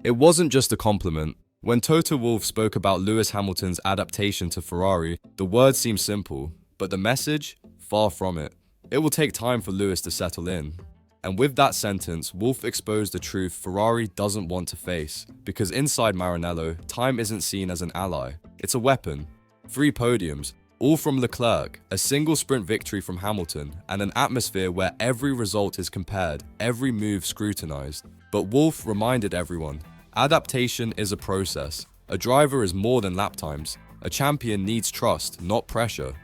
It wasn't just a compliment. When Toto Wolff spoke about Lewis Hamilton's adaptation to Ferrari, the words seemed simple, but the message? Far from it. It will take time for Lewis to settle in. And with that sentence, Wolff exposed the truth Ferrari doesn't want to face, because inside Maranello, time isn't seen as an ally, it's a weapon. 3 podiums, all from Leclerc, a single sprint victory from Hamilton, and an atmosphere where every result is compared, every move scrutinized. But Wolff reminded everyone, adaptation is a process. A driver is more than lap times. A champion needs trust, not pressure.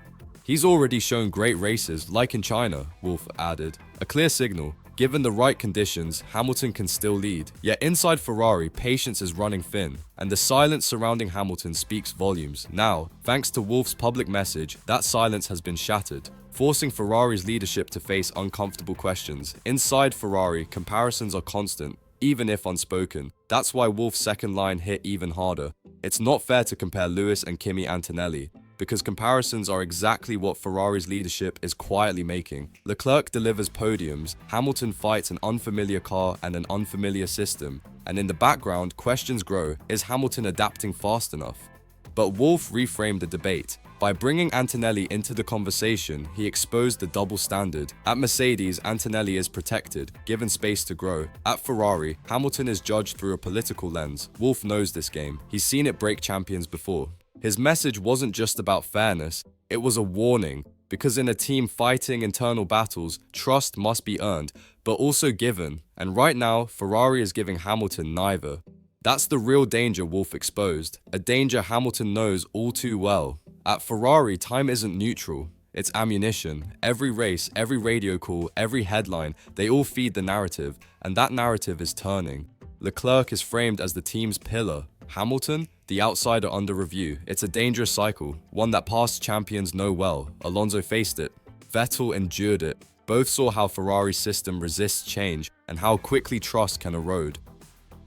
He's already shown great races, like in China, Wolff added. A clear signal. Given the right conditions, Hamilton can still lead. Yet inside Ferrari, patience is running thin, and the silence surrounding Hamilton speaks volumes. Now, thanks to Wolff's public message, that silence has been shattered, forcing Ferrari's leadership to face uncomfortable questions. Inside Ferrari, comparisons are constant, even if unspoken. That's why Wolff's second line hit even harder. It's not fair to compare Lewis and Kimi Antonelli, because comparisons are exactly what Ferrari's leadership is quietly making. Leclerc delivers podiums, Hamilton fights an unfamiliar car and an unfamiliar system, and in the background, questions grow. Is Hamilton adapting fast enough? But Wolff reframed the debate. By bringing Antonelli into the conversation, he exposed the double standard. At Mercedes, Antonelli is protected, given space to grow. At Ferrari, Hamilton is judged through a political lens. Wolff knows this game. He's seen it break champions before. His message wasn't just about fairness, it was a warning, because in a team fighting internal battles, trust must be earned, but also given, and right now, Ferrari is giving Hamilton neither. That's the real danger Wolff exposed, a danger Hamilton knows all too well. At Ferrari, time isn't neutral, it's ammunition. Every race, every radio call, every headline, they all feed the narrative, and that narrative is turning. Leclerc is framed as the team's pillar. Hamilton, the outsider under review. It's a dangerous cycle, one that past champions know well. Alonso faced it. Vettel endured it. Both saw how Ferrari's system resists change and how quickly trust can erode.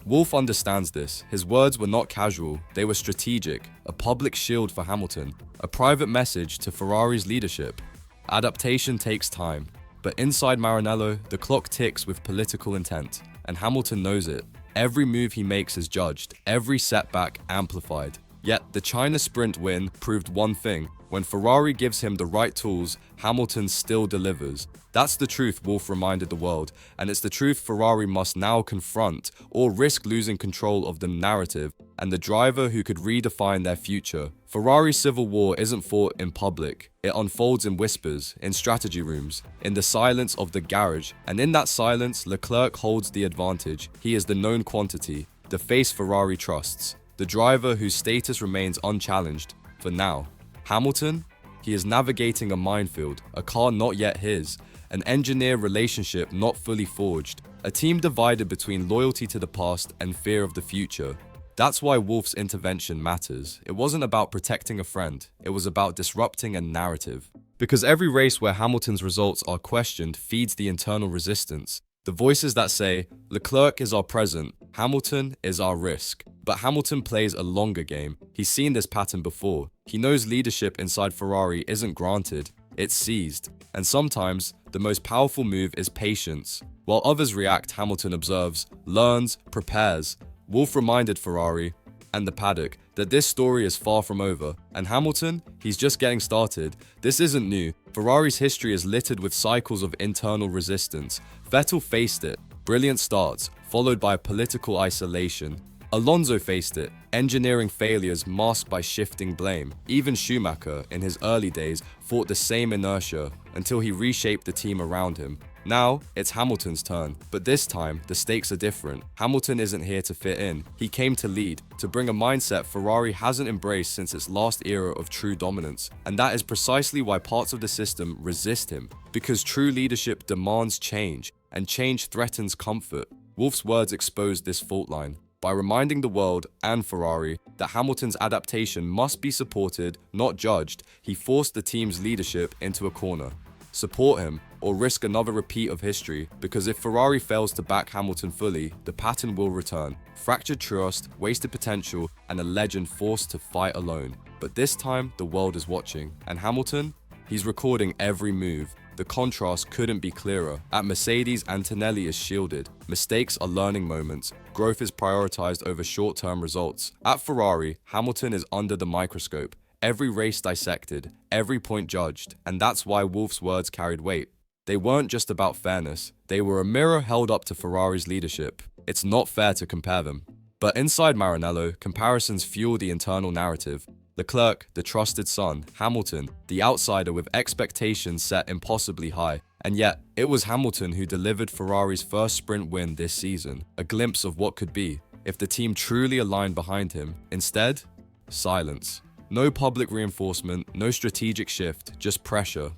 Wolff understands this. His words were not casual, they were strategic, a public shield for Hamilton, a private message to Ferrari's leadership. Adaptation takes time, but inside Maranello, the clock ticks with political intent, and Hamilton knows it. Every move he makes is judged, every setback amplified. Yet, the China sprint win proved one thing. When Ferrari gives him the right tools, Hamilton still delivers. That's the truth Wolff reminded the world, and it's the truth Ferrari must now confront, or risk losing control of the narrative and the driver who could redefine their future. Ferrari's civil war isn't fought in public. It unfolds in whispers, in strategy rooms, in the silence of the garage. And in that silence, Leclerc holds the advantage. He is the known quantity, the face Ferrari trusts, the driver whose status remains unchallenged, for now. Hamilton? He is navigating a minefield, a car not yet his, an engineer relationship not fully forged, a team divided between loyalty to the past and fear of the future. That's why Wolff's intervention matters. It wasn't about protecting a friend, it was about disrupting a narrative. Because every race where Hamilton's results are questioned feeds the internal resistance. The voices that say, Leclerc is our present, Hamilton is our risk. But Hamilton plays a longer game. He's seen this pattern before. He knows leadership inside Ferrari isn't granted, it's seized. And sometimes, the most powerful move is patience. While others react, Hamilton observes, learns, prepares. Wolff reminded Ferrari and the paddock that this story is far from over, and Hamilton, he's just getting started. This isn't new. Ferrari's history is littered with cycles of internal resistance. Vettel faced it, brilliant starts, followed by political isolation. Alonso faced it, engineering failures masked by shifting blame. Even Schumacher, in his early days, fought the same inertia until he reshaped the team around him. Now, it's Hamilton's turn, but this time, the stakes are different. Hamilton isn't here to fit in. He came to lead, to bring a mindset Ferrari hasn't embraced since its last era of true dominance. And that is precisely why parts of the system resist him, because true leadership demands change, and change threatens comfort. Wolff's words exposed this fault line. By reminding the world and Ferrari that Hamilton's adaptation must be supported, not judged, he forced the team's leadership into a corner. Support him, or risk another repeat of history, because if Ferrari fails to back Hamilton fully, the pattern will return. Fractured trust, wasted potential, and a legend forced to fight alone. But this time, the world is watching, and Hamilton? He's recording every move. the contrast couldn't be clearer. At Mercedes, Antonelli is shielded. Mistakes are learning moments. Growth is prioritized over short-term results. At Ferrari, Hamilton is under the microscope. Every race dissected, every point judged, and that's why Wolff's words carried weight. They weren't just about fairness. They were a mirror held up to Ferrari's leadership. It's not fair to compare them. But inside Maranello, comparisons fuel the internal narrative. Leclerc, the trusted son; Hamilton, the outsider with expectations set impossibly high. And yet, it was Hamilton who delivered Ferrari's first sprint win this season, a glimpse of what could be if the team truly aligned behind him. Instead, silence. No public reinforcement, no strategic shift, just pressure.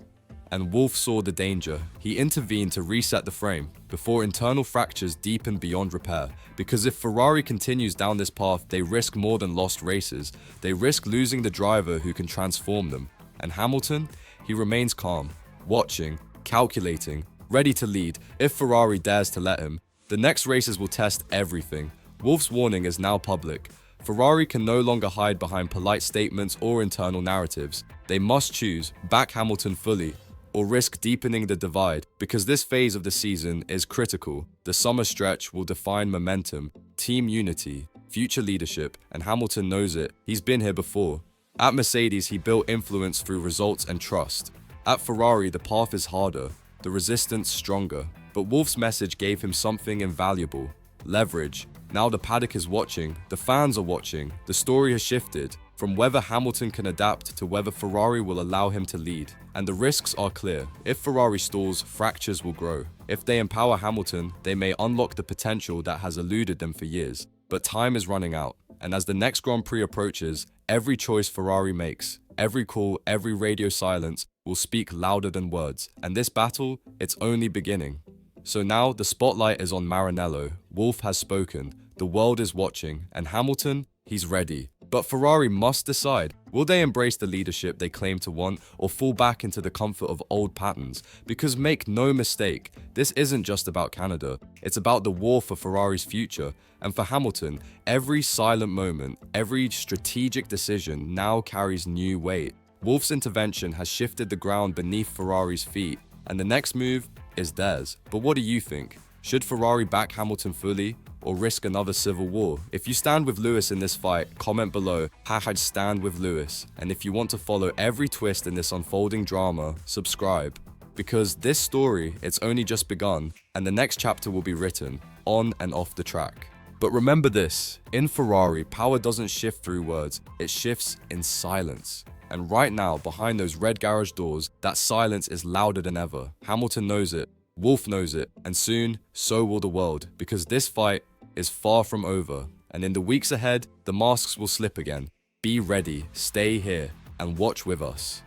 And Wolff saw the danger. He intervened to reset the frame before internal fractures deepened beyond repair. Because if Ferrari continues down this path, they risk more than lost races. They risk losing the driver who can transform them. And Hamilton? He remains calm, watching, calculating, ready to lead if Ferrari dares to let him. The next races will test everything. Wolff's warning is now public. Ferrari can no longer hide behind polite statements or internal narratives. They must choose, back Hamilton fully, or risk deepening the divide, because this phase of the season is critical. The summer stretch will define momentum, team unity, future leadership, and Hamilton knows it. He's been here before. At Mercedes, he built influence through results and trust. At Ferrari, the path is harder, the resistance stronger. But Wolff's message gave him something invaluable: leverage. Now the paddock is watching, the fans are watching, the story has shifted from whether Hamilton can adapt to whether Ferrari will allow him to lead. And the risks are clear. If Ferrari stalls, fractures will grow. If they empower Hamilton, they may unlock the potential that has eluded them for years. But time is running out, and as the next Grand Prix approaches, every choice Ferrari makes, every call, every radio silence will speak louder than words. And this battle, it's only beginning. So now the spotlight is on Maranello. Wolff has spoken, the world is watching, and Hamilton, he's ready. But Ferrari must decide. Will they embrace the leadership they claim to want, or fall back into the comfort of old patterns? Because make no mistake, this isn't just about Canada. It's about the war for Ferrari's future. And for Hamilton, every silent moment, every strategic decision now carries new weight. Wolff's intervention has shifted the ground beneath Ferrari's feet, and the next move is theirs. But what do you think? Should Ferrari back Hamilton fully, or risk another civil war? If you stand with Lewis in this fight, comment below #stand with Lewis. And if you want to follow every twist in this unfolding drama, subscribe. Because this story, it's only just begun, and the next chapter will be written, on and off the track. But remember this, in Ferrari, power doesn't shift through words, it shifts in silence. And right now, behind those red garage doors, that silence is louder than ever. Hamilton knows it, Wolff knows it, and soon, so will the world, because this fight is far from over. And in the weeks ahead, the masks will slip again. Be ready, stay here, and watch with us.